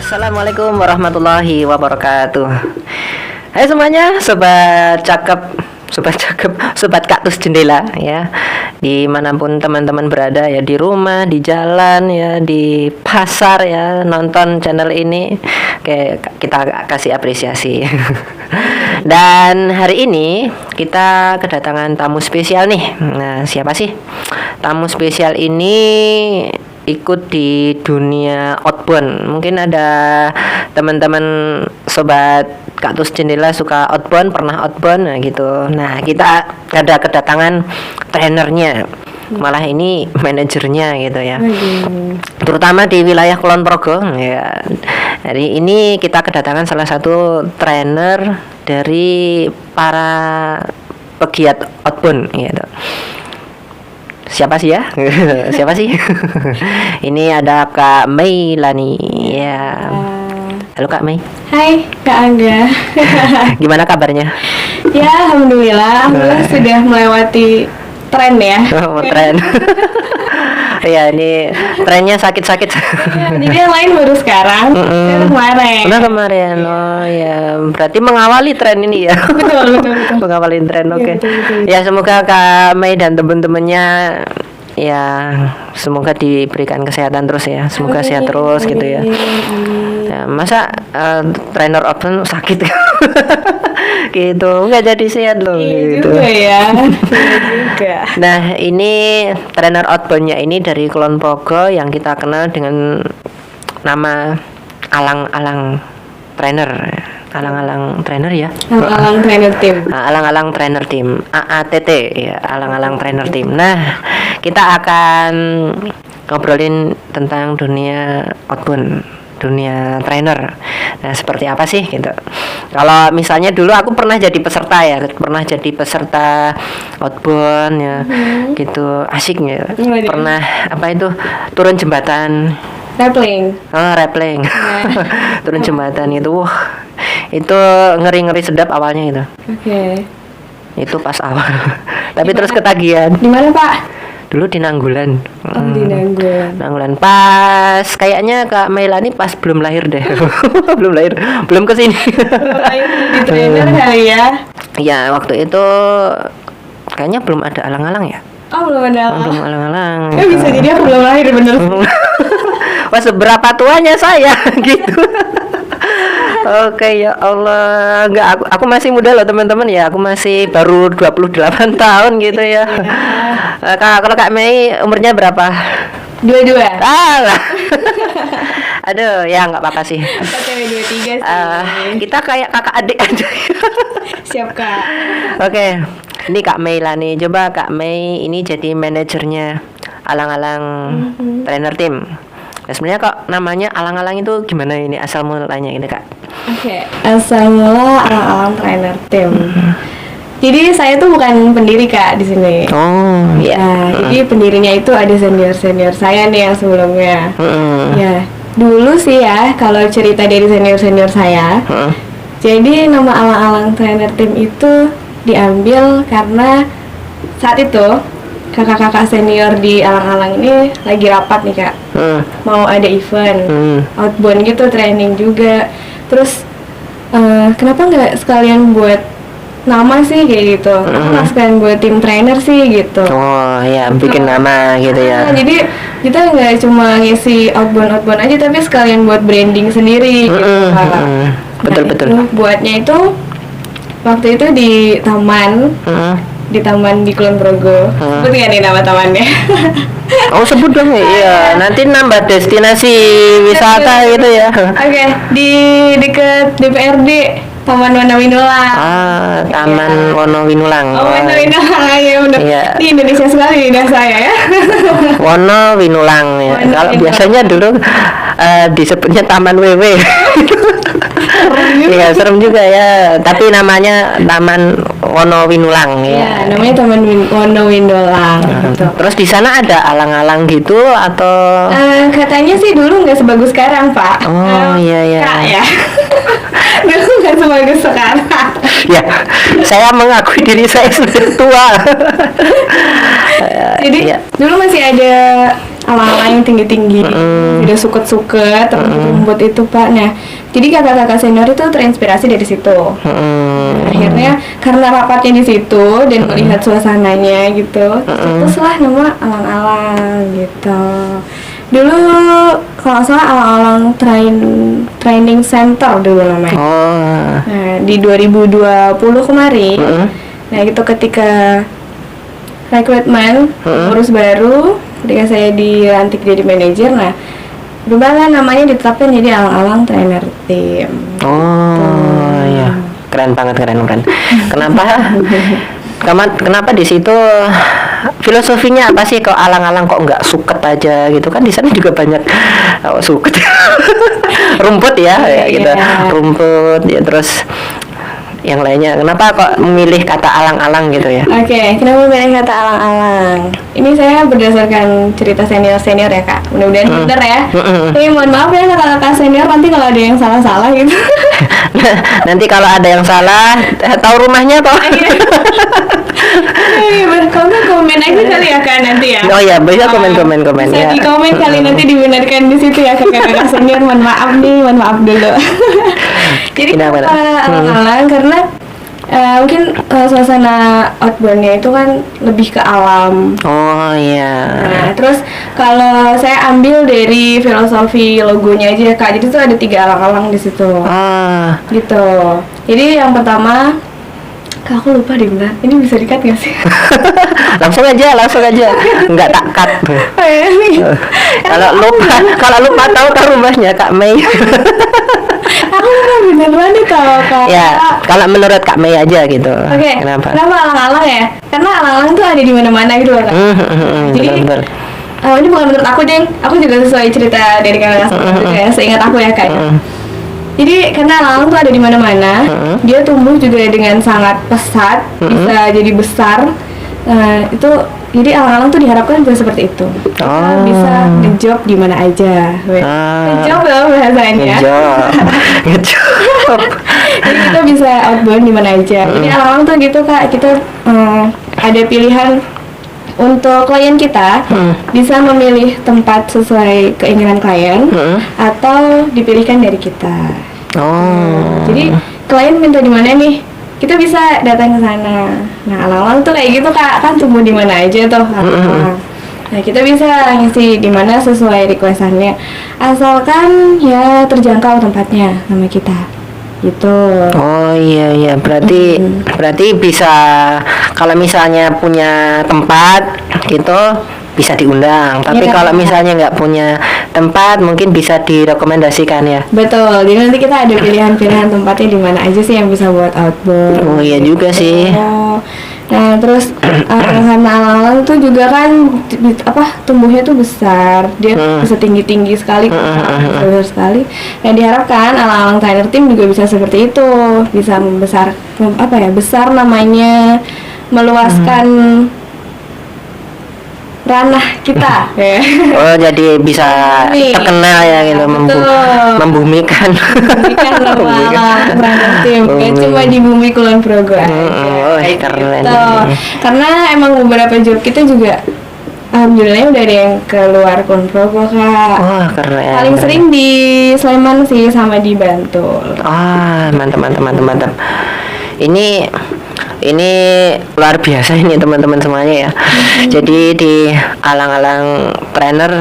Assalamualaikum warahmatullahi wabarakatuh. Hai semuanya, sobat cakep, sobat kaktus jendela ya. Dimanapun teman-teman berada ya, di rumah, di jalan ya, di pasar ya, nonton channel ini, kayak kita kasih apresiasi. Dan hari ini kita kedatangan tamu spesial nih. Nah, siapa sih? Tamu spesial ini ikut di dunia outbound. Mungkin ada teman-teman sobat kaktus jendela suka outbound, pernah outbound, nah gitu. Nah, kita ada kedatangan trainernya, malah ini manajernya gitu ya. Terutama di wilayah Kulon Progo ya. Hari ini kita kedatangan salah satu trainer dari para pegiat outbound gitu. Siapa sih ya? Siapa sih? Ini ada Kak Meilani ya. Halo Kak Mei. Hai Kak Angga. Gimana kabarnya? Ya alhamdulillah sudah melewati tren ya. Oh, tren. Ya ini trennya sakit-sakit. Ya, jadi yang lain baru sekarang. Kemarin. Udah kemarin. Oh ya, berarti mengawali tren ini ya. Betul. Mengawali tren, oke. Ya, betul. Ya semoga Kak Mei dan teman-temannya ya semoga diberikan kesehatan terus ya. Semoga sehat terus gitu ya. Ya, masa trainer open sakit gitu, nggak jadi sehat loh gitu. Juga ya. Juga. Nah, ini trainer outboundnya ini dari Kulon Progo yang kita kenal dengan nama Alang-alang trainer. Alang-alang trainer ya. Alang trainer tim. Alang-alang trainer tim, AATT ya, Alang-alang trainer tim. Nah, kita akan ngobrolin tentang dunia outbound, dunia trainer. Nah, seperti apa sih gitu. Kalau misalnya dulu aku pernah jadi peserta ya, outbound ya. Gitu, asik ya. Pernah apa itu? Turun jembatan. Rappling. Oh, rappling. Turun jembatan itu. Wah. Itu ngeri-ngeri sedap awalnya itu. Oke. Itu pas awal. Tapi terus ketagihan. Di mana Pak? Dulu di Nanggulan. Oh, di Nanggulan. Nanggulan pas kayaknya Kak Meilani pas belum lahir deh. belum kesini. Belum lahir di trainer kali ya. Ya waktu itu kayaknya belum ada alang-alang ya. Oh belum ada. Belum alang-alang. Ya bisa jadi aku belum lahir bener. Wah seberapa tuanya saya gitu. Oke ya Allah, enggak aku masih muda loh teman-teman ya, aku masih baru 28 tahun gitu ya. Kalau Kak Mei umurnya berapa? 22. Aduh, ya nggak apa-apa sih. KTW 23 sih. Kita kayak kakak adik aja. Siap Kak. Oke, ini Kak Meilani. Coba Kak Mei ini jadi manajernya Alang-alang trainer tim. Nah, sebenarnya kok namanya Alang-alang itu gimana ini asal mulanya ini Kak? Oke, asal mula Alang-alang trainer tim. Jadi saya tuh bukan pendiri Kak di sini. Oh, iya. Nah, jadi pendirinya itu ada senior saya nih yang sebelumnya. Ya, dulu sih ya kalau cerita dari senior saya. Jadi nama Alang-alang trainer tim itu diambil karena saat itu kakak-kakak senior di Alang-alang ini lagi rapat nih Kak. Mau ada event outbound gitu, training juga. Terus kenapa nggak sekalian buat nama sih kayak gitu? Kenapa nggak sekalian buat tim trainer sih gitu? Oh ya, bikin nama gitu ya. Jadi kita nggak cuma ngisi outbound aja, tapi sekalian buat branding sendiri gitu Kak. Betul. Itu buatnya itu waktu itu di taman. Di taman di Kulon Progo. Sebut nggak nih nama tamannya? Oh sebut dong ya. Iya, nanti nambah destinasi wisata gitu ya. Oke, di dekat DPRD Taman Wonowinulang. Taman Wonowinulang. Oh, Wonowinulang ya udah. Iya. Di Indonesia sekali lidah saya ya. Wonowinulang ya. Kalau biasanya dulu disebutnya Taman WW. Iya, serem juga ya. Tapi namanya Taman Wonowinulang ya. Iya, namanya Taman Wonowinulang. Gitu. Terus di sana ada alang-alang gitu atau? Katanya sih dulu nggak sebagus sekarang Pak. Oh iya. Kak ya. Dulu nggak sebagus sekarang. Ya, saya mengakui diri saya sudah tua. Jadi ya. dulu masih ada alang-alang yang tinggi-tinggi, udah suket-suket, rumput itu Pak. Nah, jadi kakak-kakak senior itu terinspirasi dari situ. Akhirnya karena rapatnya di situ dan melihat suasananya gitu, teruslah nama alang-alang gitu. Dulu kalau nggak salah alang-alang training center dulu namanya. Nah, di 2020 kemarin. Nah, itu ketika rekrutmen urus baru, ketika saya dilantik jadi manajer, nah berubahlah namanya, ditetapkan jadi alang-alang trainer tim. Iya, keren banget, keren. Kenapa di situ filosofinya apa sih, kok alang-alang kok nggak suket aja gitu kan? Di sana juga banyak suket rumput ya, gitu. Rumput ya, terus yang lainnya. Kenapa kok memilih kata alang-alang gitu ya? Oke, kenapa memilih kata alang-alang? Ini saya berdasarkan cerita senior ya Kak. Mudah-mudahan benar ya. Tapi mohon maaf ya kakak-kakak senior, nanti kalau ada yang salah-salah gitu. Nanti kalau ada yang salah, tahu rumahnya toh. Kalau nggak komen aja kali ya Kak nanti ya. Oh ya, bisa komen bisa ya. di komen kali, nanti dibenarkan di situ ya kakak-kakak senior. Mohon maaf dulu. Jadi kenapa alang-alang? Karena mungkin suasana outbound-nya itu kan lebih ke alam. Oh iya. Nah, terus kalau saya ambil dari filosofi logonya aja Kak, jadi tuh ada 3 alang-alang di situ. Gitu. Jadi yang pertama, Kak, aku lupa deh benar. Ini bisa di-cut nggak sih? langsung aja. Nggak tak cut. Kalau lupa tahu kan rumahnya Kak Mei. Aku beneran nih kalau Kak. Ya, kalau menurut Kak Mei aja gitu. Oke. Kenapa Alang-alang ya? Karena alang-alang tuh ada di mana-mana gitu loh Kak. Jadi betul. ini bukan menurut aku, Jeng. Aku juga sesuai cerita dari kakak ya, seingat aku ya Kak. Jadi karena alang-alang tuh ada di mana-mana, dia tumbuh juga dengan sangat pesat, bisa jadi besar. Itu jadi alang-alang tuh diharapkan juga seperti itu. Kita bisa ngejob di mana aja. Ngejob loh bahasanya. Ngejob. Jadi kita bisa outbound di mana aja. Jadi alang-alang tuh gitu Kak, kita ada pilihan untuk klien kita, bisa memilih tempat sesuai keinginan klien atau dipilihkan dari kita. Jadi klien minta di mana nih, kita bisa datang ke sana. Nah, alang-alang tuh kayak gitu Kak, kan tumbuh di mana aja tuh. Nah, kita bisa ngisi di mana sesuai requestannya, asalkan ya terjangkau tempatnya sama kita. Gitu. Oh iya, berarti bisa, kalau misalnya punya tempat gitu bisa diundang, tapi kalau misalnya nggak punya tempat mungkin bisa direkomendasikan ya. Betul, jadi nanti kita ada pilihan-pilihan tempatnya di mana aja sih yang bisa buat outbound. Oh iya juga sih. Nah, terus karena alang-alang tuh juga kan tumbuhnya tuh besar, dia bisa tinggi-tinggi sekali, besar sekali. Nah, diharapkan alang-alang trainer tim juga bisa seperti itu, bisa besar namanya, meluaskan ranah kita. Oh, jadi bisa terkenal ya gitu, membumikan nama trainer tim, gak cuma di bumi Kulon Progo aja. Keren. Karena emang beberapa job kita juga alhamdulillah udah ada yang keluar Kulon Progo Kak. Wah, keren. Paling sering di Sleman sih, sama di Bantul. Mantap. Ini luar biasa ini teman-teman semuanya ya. Jadi di alang-alang trainer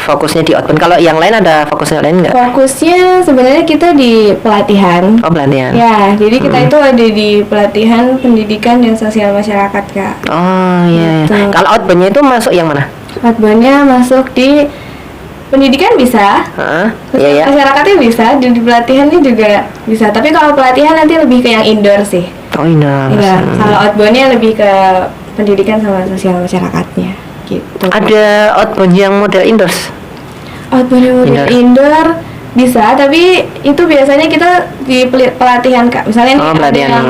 fokusnya di outbound. Kalau yang lain ada fokusnya lain nggak? Fokusnya sebenarnya kita di pelatihan. Oh, pelatihan. Ya, jadi kita itu ada di pelatihan pendidikan dan sosial masyarakat Kak. Oh iya. Gitu. Kalau outboundnya itu masuk yang mana? Outboundnya masuk di pendidikan bisa, iya. Masyarakatnya bisa, di pelatihannya juga bisa. Tapi kalau pelatihan nanti lebih ke yang indoor sih. Oh, indoor. Iya. Kalau outboundnya lebih ke pendidikan sama sosial masyarakatnya. Gitu. Ada outbound yang model indoor? Outbound model indoor bisa, tapi itu biasanya kita di pelatihan Kak. Misalnya pelatihan.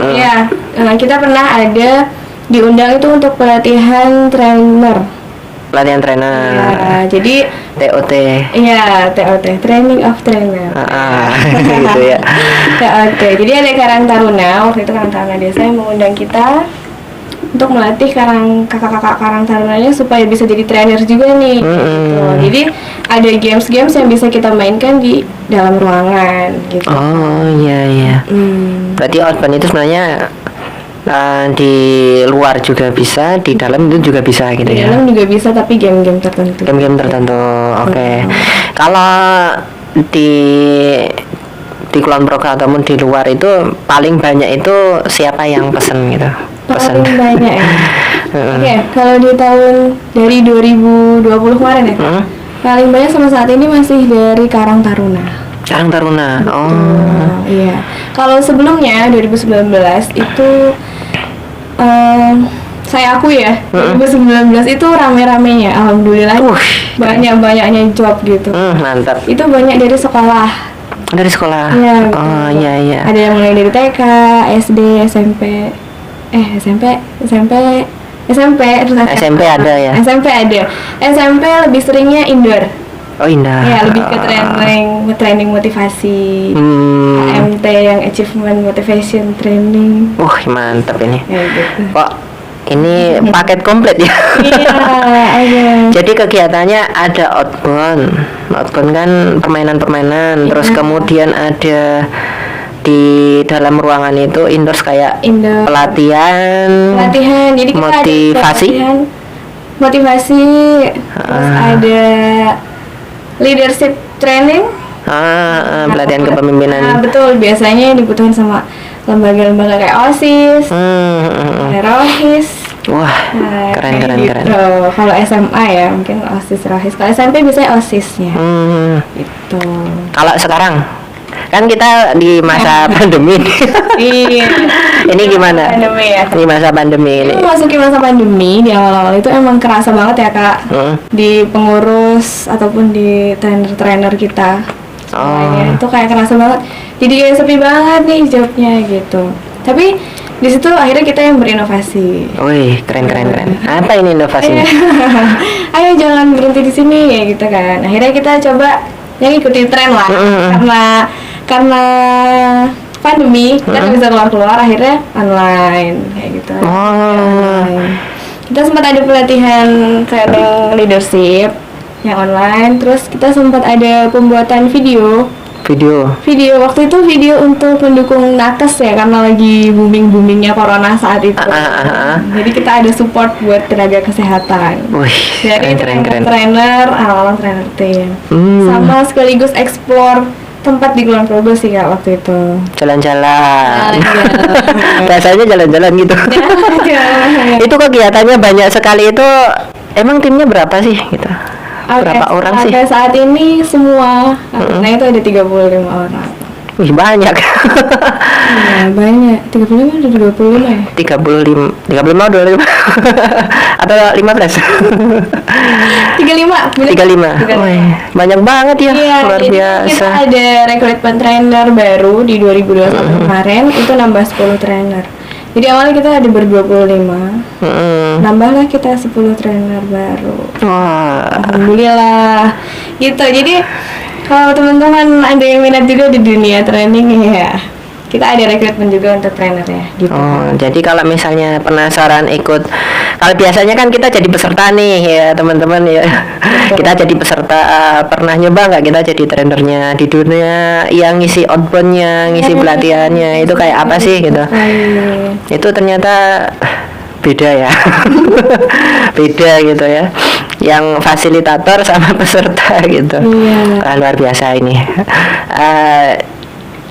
Kita pernah ada diundang itu untuk pelatihan trainer. Pelatihan trainer. Ya, jadi TOT. Iya, TOT, Training of Trainer. Gitu ya. TOT. Jadi ada Karang Taruna, waktu itu Karang Taruna Desa yang mengundang kita untuk melatih kakak-kakak Karang Tarunanya supaya bisa jadi trainer juga nih. Gitu. Jadi ada games-games yang bisa kita mainkan di dalam ruangan gitu. Oh iya. Berarti outbound itu sebenarnya di luar juga bisa, di dalam itu juga bisa gitu Di ya. dalam juga bisa, tapi game-game tertentu. Game-game tertentu. Oke. Kalau di Kulon Progo ataupun di luar itu paling banyak itu siapa yang pesen gitu? Paling banyak ya. Oke, kalau di tahun dari 2020 kemarin ya, paling banyak sama saat ini masih dari Karang Taruna. Karang Taruna. Oh. Iya. Kalau sebelumnya 2019 itu saya akui ya, 2019 itu rame-ramenya, alhamdulillah banyak-banyaknya job gitu. Mantap. Itu banyak dari sekolah. Dari sekolah. Iya. Oh iya. Ada yang mulai dari TK, SD, SMP, terus SMP ada ya? SMP ada. SMP lebih seringnya indoor. Oh indah. Ya, lebih ke training motivasi. AMT yang achievement motivation training. Mantap ini. Ya, gitu. Kok ini paket komplit ya? Iya, ada. Jadi kegiatannya ada outbound kan permainan-permainan, terus kemudian ada di dalam ruangan itu indoors kayak pelatihan, Jadi kita motivasi, ada motivasi, terus ada leadership training, pelatihan kepemimpinan. Betul, biasanya dibutuhin sama lembaga-lembaga kayak OSIS, Rohis. Wah, keren. Kalau SMA ya mungkin OSIS, Rohis. Kalau SMP biasanya OSISnya. Gitu. Kalau sekarang kan kita di masa pandemi. Iya. Ini gimana? Pandemi ya. Di masa pandemi ini. Memasuki masa pandemi di awal-awal itu emang kerasa banget ya Kak. Di pengurus ataupun di trainer-trainer kita. Semuanya itu kayak kerasa banget. Jadi kayak sepi banget nih jobnya gitu. Tapi di situ akhirnya kita yang berinovasi. Wih, keren. Apa ini inovasinya? Ayo jangan berhenti di sini ya gitu kan. Akhirnya kita coba yang ikuti tren lah. Karena pandemi kita nggak bisa keluar, akhirnya online kayak gitu. Online. Kita sempat ada pelatihan training leadership yang online, terus kita sempat ada pembuatan video waktu itu video untuk pendukung nakes ya, karena lagi boomingnya corona saat itu. Jadi kita ada support buat tenaga kesehatan. Jadi keren. trainer tim sama sekaligus explore tempat di Kulon Progo sih Kak waktu itu. Jalan-jalan. Rasanya jalan-jalan gitu. Itu kegiatannya banyak sekali itu. Emang timnya berapa sih gitu? Berapa orang sih? Saat ini semua itu ada 35 orang. Wih, banyak. Iya, banyak. 35 atau 25 ya? 35 atau 25? Atau 15? 35. Wih, banyak banget ya. Iya, luar biasa. Kita ada rekrutmen trainer baru di 2021 kemarin, itu nambah 10 trainer. Jadi awalnya kita ada ber-25, nambahlah kita 10 trainer baru. Alhamdulillah gitu. Jadi kalau teman-teman ada yang minat juga di dunia training ya, kita ada rekrutmen juga untuk trainer ya gitu. Jadi kalau misalnya penasaran ikut, kalau biasanya kan kita jadi peserta nih ya teman-teman ya. Kita jadi peserta, pernah nyoba nggak kita jadi trainernya di dunia yang ngisi outboundnya, ngisi pelatihannya itu kayak apa sih gitu? Itu ternyata beda ya. Beda gitu ya, yang fasilitator sama peserta gitu. Luar biasa ini.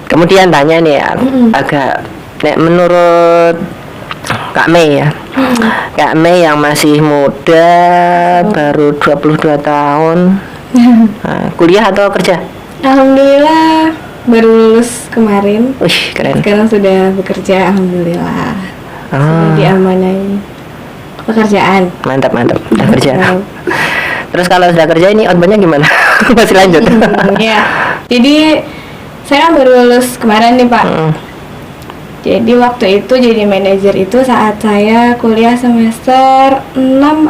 Kemudian tanya nih agak menurut Kak Mei ya, Kak Mei yang masih muda, baru 22 tahun, kuliah atau kerja? Alhamdulillah baru lulus kemarin. Keren. Sekarang sudah bekerja, alhamdulillah. Sudah diamanai pekerjaan. Mantap, udah kerja. Terus kalau sudah kerja ini outboundnya gimana? Masih lanjut? Iya. Jadi saya baru lulus kemarin nih Pak. Jadi waktu itu jadi manajer itu saat saya kuliah semester 6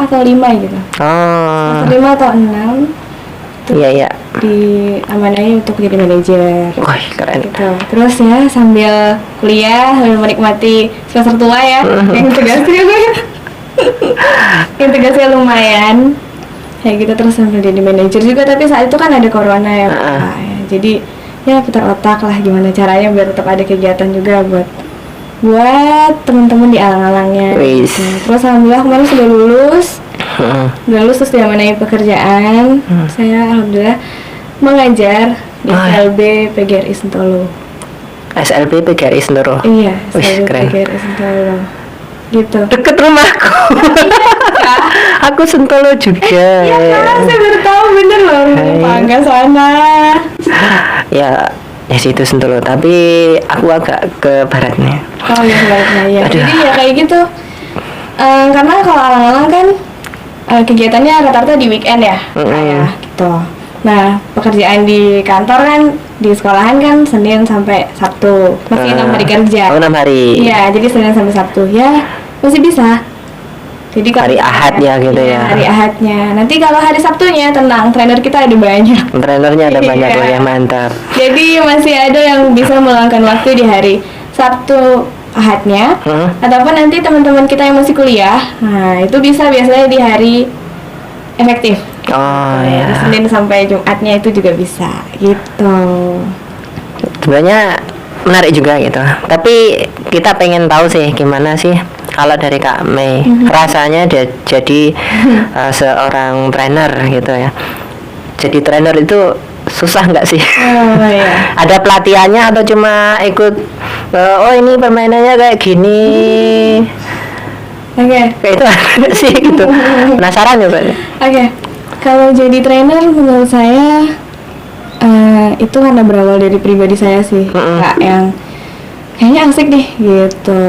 atau 5 gitu. Semester 5 atau 6. Iya. diamanai untuk jadi manajer. Wah, keren. Gitu. Terus ya sambil kuliah, sambil menikmati semester tua ya, yang tugasnya lumayan. Kayak gitu, terus sambil jadi manajer juga, tapi saat itu kan ada corona ya Pak. Jadi ya putar otak lah gimana caranya biar tetap ada kegiatan juga buat teman-teman di alang-alangnya. Gitu. Terus alhamdulillah kemarin sudah lulus. Terus diamanai pekerjaan. Saya alhamdulillah mengajar di SLB PGRI Sentolo. SLB PGRI Sentolo. Iya, SLB PGRI Sentolo. Gitu. Deket rumahku. Aku Sentolo juga. Iya kan, saya baru tahu bener loh. Bangga sana. Ya situ Sentolo, tapi aku agak ke baratnya. Oh ya, ke baratnya ya. Jadi ya kayak gitu. Karena kalau alang-alang kan kegiatannya rata-rata di weekend ya, kayak gitu. Nah, pekerjaan di kantor kan, di sekolahan kan Senin sampai Sabtu, masih 6 hari kerja. Oh, 6 hari. Iya, jadi Senin sampai Sabtu ya masih bisa. Jadi hari Ahad ya gitu ya. Hari Ahadnya. Nanti kalau hari Sabtunya tenang, trainer kita ada banyak. Trainernya ada banyak loh, ya mantap. Jadi masih ada yang bisa meluangkan waktu di hari Sabtu Ahadnya, ataupun nanti teman-teman kita yang masih kuliah, nah itu bisa biasanya di hari efektif. Oh ya. Senin sampai Jumatnya itu juga bisa, gitu. Sebenarnya menarik juga gitu. Tapi kita pengen tahu sih gimana sih kalau dari Kak Mei rasanya jadi seorang trainer gitu ya. Jadi trainer itu susah nggak sih? Iya. Ada pelatihannya atau cuma ikut oh ini permainannya kayak gini? Oke. Kayak itu ada sih gitu. Penasaran ya Pak? Oke. Kalau jadi trainer menurut saya itu karena berawal dari pribadi saya sih, Kak, yang kayaknya asik deh gitu.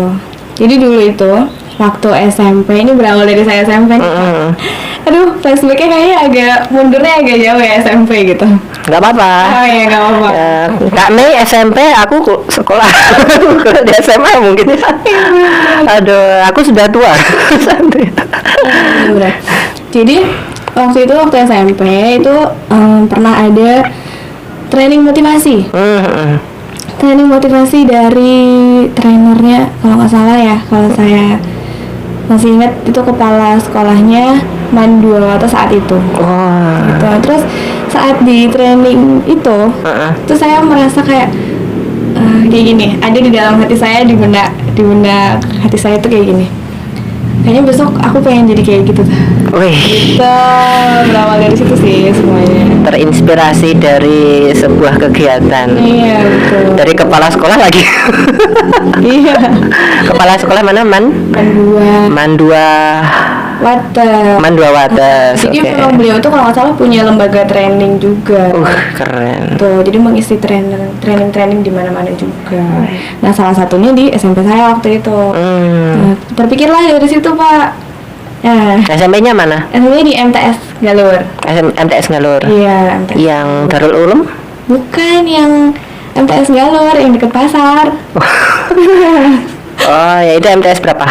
Jadi dulu itu waktu SMP, ini berawal dari saya SMP. Aduh, flashbacknya kayaknya agak mundurnya agak jauh ya SMP gitu. Gak apa-apa. Oh iya, gak apa-apa. Kak Mei SMP, aku sekolah. Kalau di SMA mungkin. Aduh, aku sudah tua. Jadi waktu SMP itu pernah ada training motivasi. Training motivasi dari trainernya, kalau nggak salah ya, kalau saya masih ingat itu kepala sekolahnya Mandua atau saat itu. Gitu. Terus saat di training itu saya merasa kayak gini, ada di dalam hati saya, di benak hati saya itu kayak gini. Kayaknya besok aku pengen jadi kayak gitu. Gitu, berawal dari situ sih semuanya. Terinspirasi dari sebuah kegiatan. Iya, betul. Dari kepala sekolah lagi. Iya. Kepala sekolah mana? Mandua Wates. Jadi memang beliau tuh kalau nggak salah punya lembaga training juga. Keren. Tuh, jadi mengisi training di mana-mana juga. Nah, salah satunya di SMP saya waktu itu. Nah, terpikirlah dari situ, Pak. Nah, SMP-nya mana? SMP-nya di MTS Galur. MTS Galur. Iya, MTS. Yang Darul Ulum? Bukan, yang MTS Galur yang deket pasar. Oh, ya itu MTS berapa?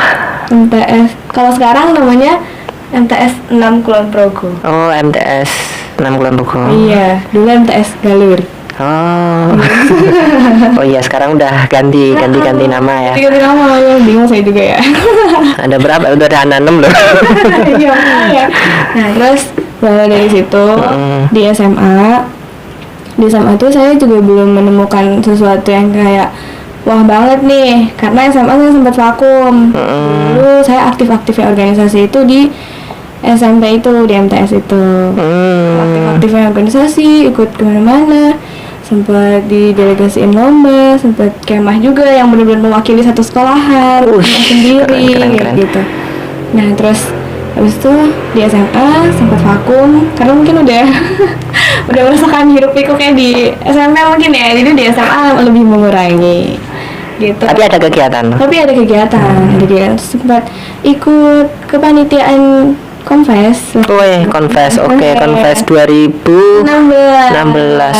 MTS. Kalau sekarang namanya MTS 6 Kulon Progo. Oh, MTS 6 Kulon Progo. Iya, dulu MTS Galur. Oh. Oh iya, sekarang udah ganti nama ya. Ganti nama ya, bingung saya juga ya. Ada berapa? Udah ada 6 loh. Iya, ya. Nah, terus dari situ di SMA itu saya juga belum menemukan sesuatu yang kayak wah banget nih, karena SMA saya sempat vakum. Dulu saya aktif-aktifnya organisasi itu di SMP itu, di MTS itu. Aktif-aktifnya organisasi, ikut kemana-mana, sempat didelegasiin lomba, sempat kemah juga yang benar-benar mewakili satu sekolahan sendiri, keren. Gitu. Nah, terus habis itu di SMA sempat vakum karena mungkin udah merasakan hiruk pikuk kayak di SMP mungkin ya, jadi di SMA lebih mengurangi gitu. Tapi ada kegiatan. Sempat ikut kepanitiaan Konfes. Konfes. Oke, Konfes 2016.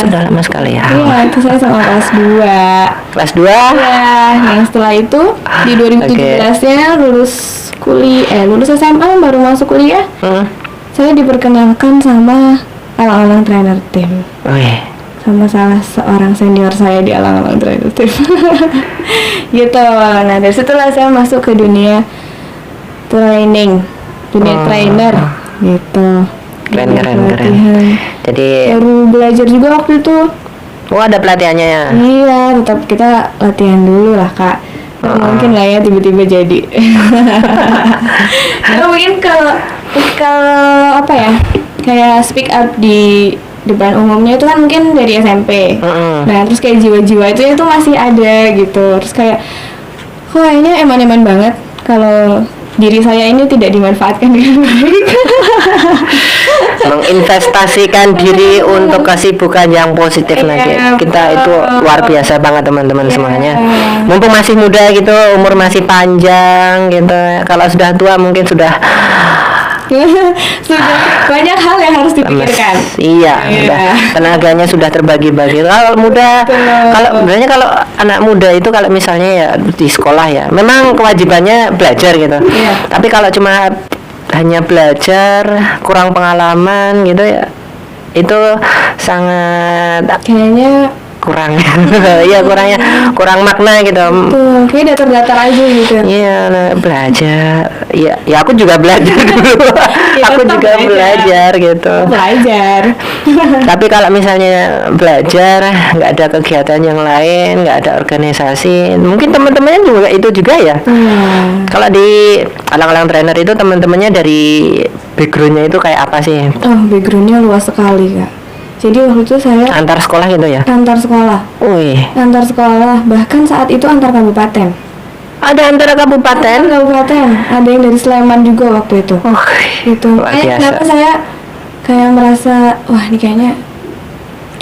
Sudah lama sekali ya. Iya, itu saya sama kelas 2. Kelas 2? Iya, yang setelah itu di 2017-nya lulus SMA baru masuk kuliah. Saya diperkenalkan sama alang-alang trainer tim. Wih. Sama salah seorang senior saya di alang-alang trainer tim. Gitu. Nah dari situlah saya masuk ke dunia training, dunia trainer gitu. Keren. Jadi baru belajar juga waktu itu. ada pelatihannya ya. Iya, tetap kita latihan dulu lah kak. Nggak mungkin lah ya tiba-tiba jadi. Karena mungkin kalau apa ya, kayak speak up di depan umumnya itu kan mungkin dari SMP. Nah terus kayak jiwa-jiwa itu masih ada gitu. Terus kayak kayaknya eman-eman banget kalau diri saya ini tidak dimanfaatkan dengan baik. Menginvestasikan diri untuk kesibukan yang positif. Nah, kita itu luar biasa banget teman-teman semuanya. Mumpung masih muda gitu, umur masih panjang gitu. Kalau sudah tua mungkin sudah banyak hal yang harus dipikirkan. Iya. Tenaganya sudah terbagi-bagi. Kalau muda, sebenarnya kalau anak muda itu kalau misalnya ya di sekolah ya, memang kewajibannya belajar gitu. Tapi kalau cuma hanya belajar, kurang pengalaman gitu ya, itu sangat kayaknya kurang. Iya, kurang makna gitu. Tuh, kayak datar-datar aja gitu. Iya, belajar. Ya aku juga belajar dulu. Aku juga belajar gitu. Belajar. Tapi kalau misalnya belajar, nggak ada kegiatan yang lain, nggak ada organisasi, mungkin teman-temannya juga itu juga ya. Kalau di alang-alang trainer itu teman-temannya dari backgroundnya itu kayak apa sih? Oh, backgroundnya luas sekali kak. Jadi waktu itu saya antar sekolah gitu ya? Antar sekolah. Wih. Antar sekolah, bahkan saat itu antar kabupaten. Ada antara kabupaten? Antar kabupaten. Ada yang dari Sleman juga waktu itu. Oh, gitu. Kenapa saya kayak merasa wah ini kayaknya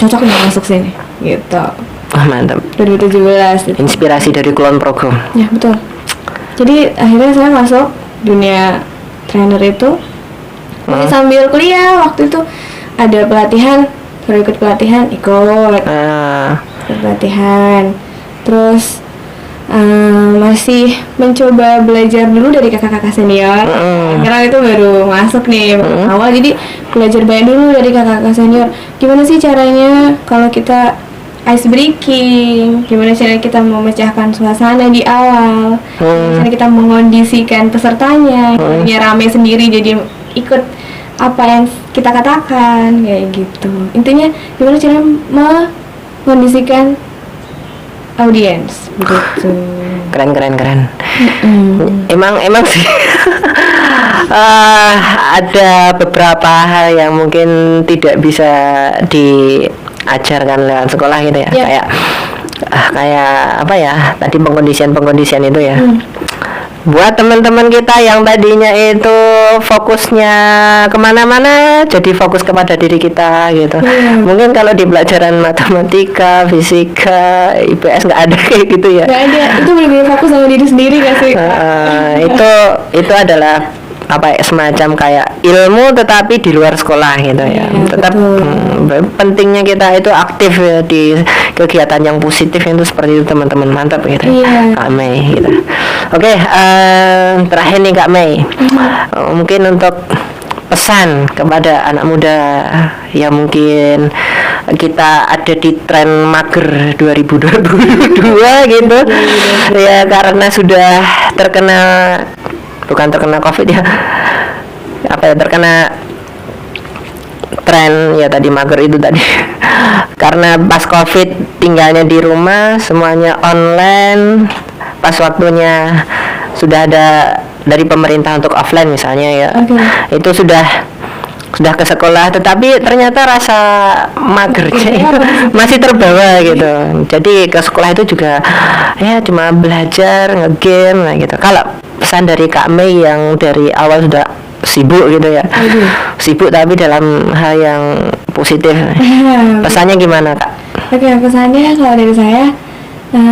cocok nih masuk sini. Gitu. Wah, mantap. 2017. Gitu. Inspirasi dari Kulon Progo. Ya betul. Jadi akhirnya saya masuk dunia trainer itu. Sambil kuliah waktu itu ada pelatihan. Baru ikut pelatihan, ikut pelatihan. Terus masih mencoba belajar dulu dari kakak-kakak senior. Karena itu baru masuk nih awal, jadi belajar banyak dulu dari kakak-kakak senior. Gimana sih caranya kalau kita ice breaking, gimana caranya kita memecahkan suasana di awal, gimana kita mengondisikan pesertanya, gimana rame sendiri jadi ikut apa yang kita katakan kayak gitu. Intinya gimana cara mengondisikan audiens begitu. Keren. Emang sih. Ada beberapa hal yang mungkin tidak bisa diajarkan lewat sekolah gitu ya. Kayak apa ya? Tadi pengkondisian itu ya. Buat teman-teman kita yang tadinya itu fokusnya kemana-mana, jadi fokus kepada diri kita gitu. Mungkin kalau di pelajaran matematika, fisika, IPS nggak ada kayak gitu ya. Nggak ada, itu benar-benar fokus sama diri sendiri gak sih? Itu adalah apa semacam kayak ilmu tetapi di luar sekolah gitu ya. Tetap pentingnya kita itu aktif ya di kegiatan yang positif itu seperti itu teman-teman. Mantap gitu. Kak Mei gitu. Oke, terakhir nih Kak Mei. Mungkin untuk pesan kepada anak muda yang mungkin kita ada di tren mager 2022 gitu ya, karena sudah bukan terkena COVID ya, terkena tren ya tadi mager itu tadi. Karena pas COVID tinggalnya di rumah, semuanya online, pas waktunya sudah ada dari pemerintah untuk offline misalnya ya, itu sudah ke sekolah, tetapi ternyata rasa magernya itu masih terbawa gitu. Jadi ke sekolah itu juga ya cuma belajar, ngegame lah gitu. Kalau pesan dari Kak Mei yang dari awal sudah sibuk gitu ya, sibuk tapi dalam hal yang positif, pesannya gimana Kak? Oke, pesannya kalau dari saya,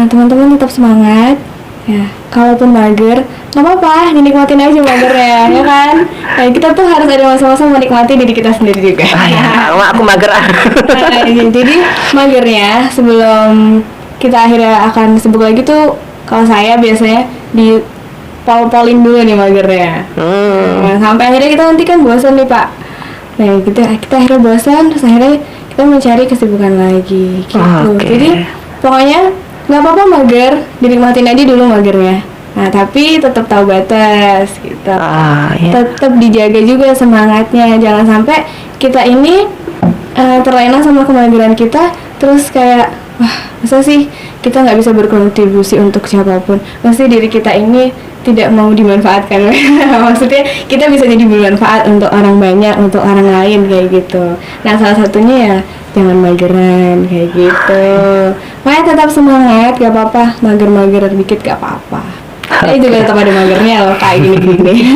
teman-teman tetap semangat ya. Kalaupun mager, nggak apa-apa, dinikmatin aja magernya, ya kan? Nah, kita tuh harus ada masa-masa menikmati diri kita sendiri juga. Aku mager. Jadi magernya sebelum kita akhirnya akan sibuk lagi tuh, kalau saya biasanya di pol-polin dulu nih magernya. Sampai akhirnya kita nanti kan bosan nih Pak, Nah gitu kita akhirnya bosan, terus akhirnya kita mencari kesibukan lagi gitu. Oke. Jadi pokoknya nggak apa-apa mager, dinikmatin aja dulu magernya. Nah tapi tetap tahu batas gitu. Iya. Tetap dijaga juga semangatnya, jangan sampai kita ini terlena sama kemageran kita, terus kayak wah masa sih kita nggak bisa berkontribusi untuk siapapun, pasti diri kita ini tidak mau dimanfaatkan. Maksudnya kita bisa jadi bermanfaat untuk orang banyak, untuk orang lain kayak gitu. Nah salah satunya ya jangan mageran kayak gitu. Makanya tetap semangat, gak apa-apa mager-mager dikit gak apa-apa. Saya juga tetap ada magernya loh kayak gini-gini.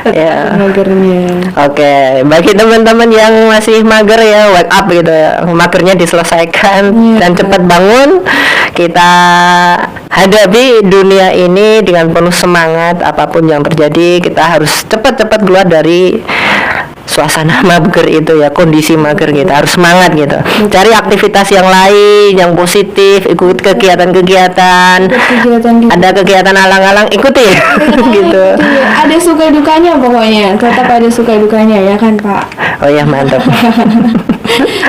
Ya. Magernya. Oke, bagi teman-teman yang masih mager ya, wake up gitu ya. Magernya diselesaikan dan cepat bangun. Kita hadapi dunia ini dengan penuh semangat, apapun yang terjadi, kita harus cepat-cepat keluar dari suasana mager itu ya, kondisi mager kita harus semangat gitu. Cari aktivitas yang lain yang positif, ikut kegiatan-kegiatan. Ada kegiatan alang-alang ikuti gitu. Ada suka dukanya pokoknya, tetap ada suka dukanya ya kan Pak. Oh ya, mantap.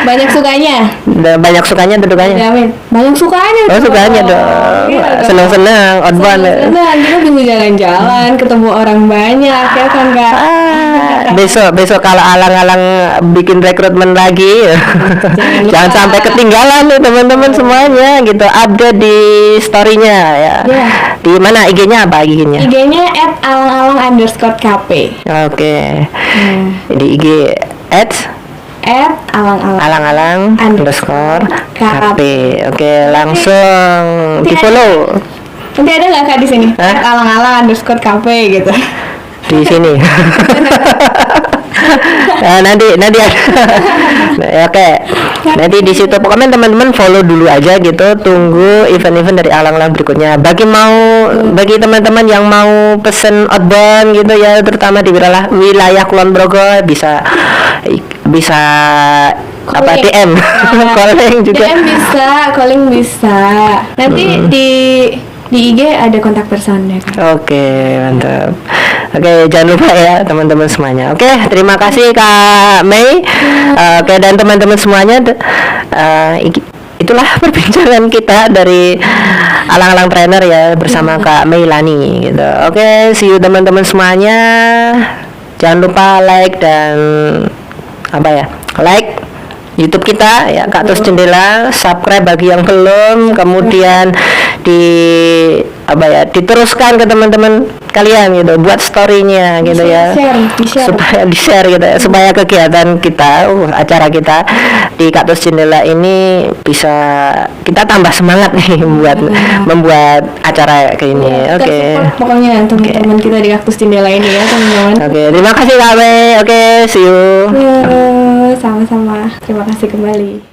Banyak sukanya. Banyak sukanya atau dukanya? Amin. Banyak sukanya. Oh, sukanya dong. Iya, Senang-senang, outbound. Senang, kita bisa jalan-jalan, ketemu orang banyak ya kan Kak. Besok kalau alang-alang bikin rekrutmen lagi, jangan sampai ketinggalan nih teman-teman semuanya gitu. Ada di story-nya ya. Di mana IG-nya, apa IG-nya? IG-nya @alang-alang_kp. Oke. Di IG @alang-alang _kp. Oke, langsung di follow. Nanti ada nggak Kak di sini? @alang-alang_kp gitu. Di sini. Nah, nanti ada. Oke. Nanti di situ pokoknya teman-teman follow dulu aja gitu, tunggu event-event dari alang-alang berikutnya. Bagi teman-teman yang mau pesen outbound gitu ya, terutama di wilayah Kulon Progo bisa apa DM calling juga. DM bisa, calling bisa. Nanti di IG ada kontak personnya kan. Oke, mantap. Oke, jangan lupa ya teman-teman semuanya. Oke, terima kasih Kak Mei. Oke, dan teman-teman semuanya. Itulah perbincangan kita dari alang-alang trainer ya bersama Kak Mei Lani gitu. Oke, see you teman-teman semuanya. Jangan lupa like dan like YouTube kita ya, Kak Tus Jendela, subscribe bagi yang belum, kemudian diteruskan ke teman-teman kalian gitu, buat story-nya gitu ya. Supaya di-share gitu ya, supaya kegiatan kita, acara kita di Kak Tus Jendela ini bisa kita tambah semangat nih buat membuat acara kayak ini. Oke. Pokoknya teman-teman kita di Kak Tus Jendela ini ya, teman-teman. Oke, terima kasih Kak Mei. Oke, see you. Sama-sama. Terima kasih kembali.